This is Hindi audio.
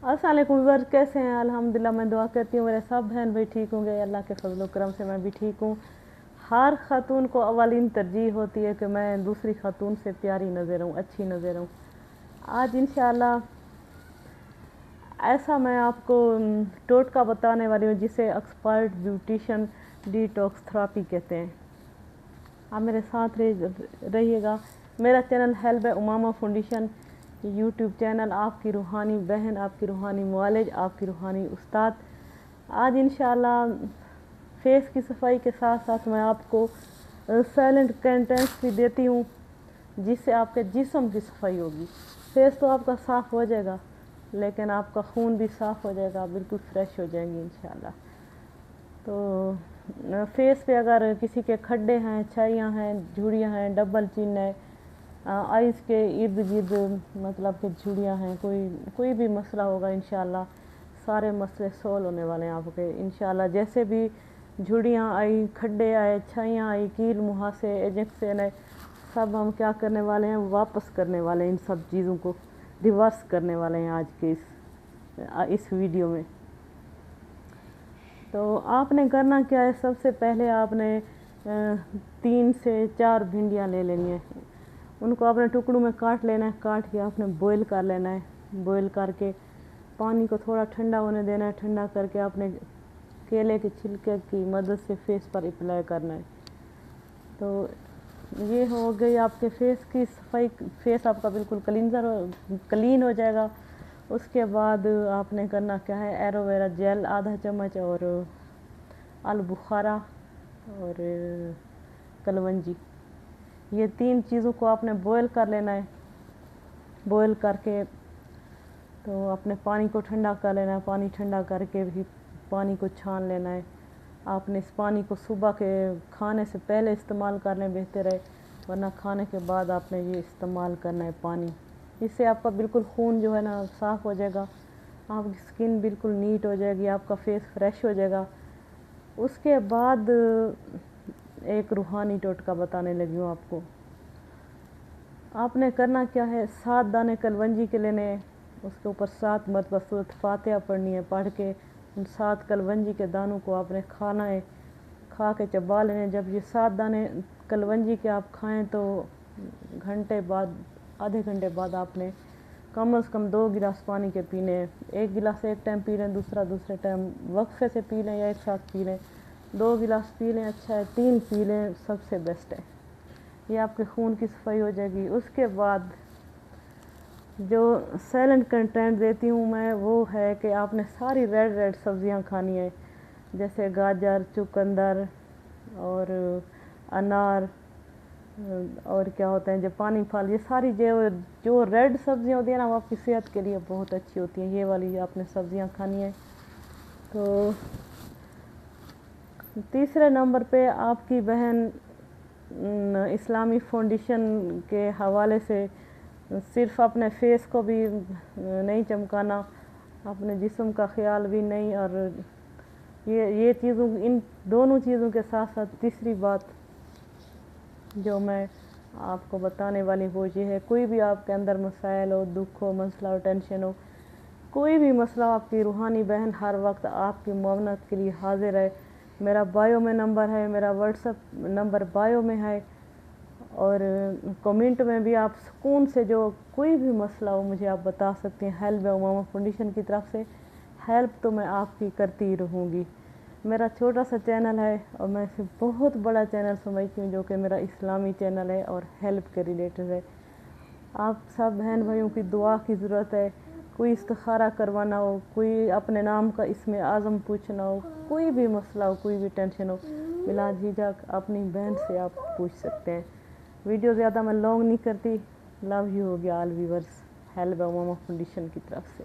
अस्सलाम वालेकुम व्यूअर्स, कैसे हैं? अल्हम्दुलिल्लाह, मैं दुआ करती हूँ मेरे सब बहन भाई ठीक होंगे। अल्लाह के फजल करम से मैं भी ठीक हूँ। हर खातून को अवलिन तरजीह होती है कि मैं दूसरी खातून से प्यारी नज़र हूँ, अच्छी नज़र हूँ। आज इंशाअल्लाह ऐसा मैं आपको टोटका बताने वाली हूँ जिसे एक्सपर्ट ब्यूटिशियन डिटॉक्स थेरेपी कहते हैं। आप मेरे साथ रहिएगा। मेरा चैनल हेल्प है उमामा फाउंडेशन यूट्यूब चैनल, आपकी रूहानी बहन, आपकी रूहानी मुआलिज, आपकी रूहानी उस्ताद। आज इंशाअल्लाह फेस की सफाई के साथ साथ मैं आपको साइलेंट कंटेंट्स भी देती हूँ जिससे आपके जिस्म की सफाई होगी। फेस तो आपका साफ़ हो जाएगा लेकिन आपका खून भी साफ़ हो जाएगा, बिल्कुल फ्रेश हो जाएंगी इंशाअल्लाह। तो फेस पे अगर किसी के खड्डे हैं, छाइयाँ हैं, झुर्रियाँ हैं, डबल चिन है, आइज़ के इर्द गिर्द मतलब कि झुर्रियाँ हैं, कोई भी मसला होगा इंशाअल्लाह सारे मसले सोल्व होने वाले हैं आपके इंशाअल्लाह। जैसे भी झुर्रियाँ आई, खड्डे आए, छाइयाँ आई, कील मुहासे, एजेक्शन है, सब हम क्या करने वाले हैं, वापस करने वाले हैं। इन सब चीज़ों को रिवर्स करने वाले हैं आज के इस वीडियो में। तो आपने करना क्या है, सबसे पहले आपने 3 से 4 भिंडियाँ ले लेनी है। उनको आपने टुकड़ों में काट लेना है। काट के आपने बॉईल कर लेना है। बॉईल करके पानी को थोड़ा ठंडा होने देना है। ठंडा करके आपने केले के छिलके की मदद से फेस पर अप्लाई करना है। तो ये हो गई आपके फेस की सफाई। फेस आपका बिल्कुल क्लीन हो जाएगा। उसके बाद आपने करना क्या है, एलोवेरा जेल आधा चम्मच और अलबुखारा और कलवंजी, ये 3 चीज़ों को आपने बॉईल कर लेना है। बॉईल करके तो अपने पानी को ठंडा कर लेना है। पानी ठंडा करके भी पानी को छान लेना है। आपने इस पानी को सुबह के खाने से पहले इस्तेमाल कर लें, बेहतर है, वरना खाने के बाद आपने ये इस्तेमाल करना है पानी। इससे आपका बिल्कुल खून जो है ना साफ़ हो जाएगा, आपकी स्किन बिल्कुल नीट हो जाएगी, आपका फेस फ्रेश हो जाएगा। उसके बाद एक रूहानी टोटका बताने लगी हूँ आपको। आपने करना क्या है, 7 दाने कलवंजी के लेने हैं। उसके ऊपर 7 मरतबा सूरत फातिहा पढ़नी है। पढ़ के उन 7 कलवंजी के दानों को आपने खाना है। खा के चबा लेने। जब ये 7 दाने कलवंजी के आप खाएं तो घंटे बाद, आधे घंटे बाद आपने कम से कम 2 गिलास पानी के पीने हैं। 1 गिलास एक टाइम पी लें, दूसरे टाइम वक्फे से पी लें या एक साथ पी लें। 2 गिलास पी लें, अच्छा है, 3 पी लें, सबसे बेस्ट है। ये आपके खून की सफाई हो जाएगी। उसके बाद जो साइलेंट कंटेंट देती हूँ मैं वो है कि आपने सारी रेड सब्जियाँ खानी है, जैसे गाजर, चुकंदर और अनार और क्या होते हैं जो पानी फल, ये सारी जो रेड सब्जियाँ होती हैं ना वो आपकी सेहत के लिए बहुत अच्छी होती हैं। ये वाली आपने सब्जियाँ खानी है। तो तीसरे नंबर पे आपकी बहन इस्लामी फाउंडेशन के हवाले से सिर्फ अपने फेस को भी नहीं चमकाना, अपने जिस्म का ख्याल भी नहीं, और ये चीज़ों, इन दोनों चीज़ों के साथ साथ तीसरी बात जो मैं आपको बताने वाली वो ये है, कोई भी आपके अंदर मसाइल हो, दुख हो, मसला हो, टेंशन हो, कोई भी मसला, आपकी रूहानी बहन हर वक्त आपकी मुआवनत के लिए हाजिर है। मेरा बायो में नंबर है, मेरा व्हाट्सएप नंबर बायो में है, और कमेंट में भी आप सुकून से जो कोई भी मसला हो मुझे आप बता सकते हैं। हेल्प है उमामा फाउंडेशन की तरफ से, हेल्प तो मैं आपकी करती ही रहूँगी। मेरा छोटा सा चैनल है और मैं इसे बहुत बड़ा चैनल समझती हूँ, जो कि मेरा इस्लामी चैनल है और हेल्प के रिलेटेड है। आप सब बहन भाइयों की दुआ की ज़रूरत है। कोई इस्तिखारा करवाना हो, कोई अपने नाम का इसमें आज़म पूछना हो, कोई भी मसला हो, कोई भी टेंशन हो, बिला झिझक अपनी बहन से आप पूछ सकते हैं। वीडियो ज़्यादा मैं लॉन्ग नहीं करती। लव यू हो गया all viewers, help Umama foundation की तरफ से।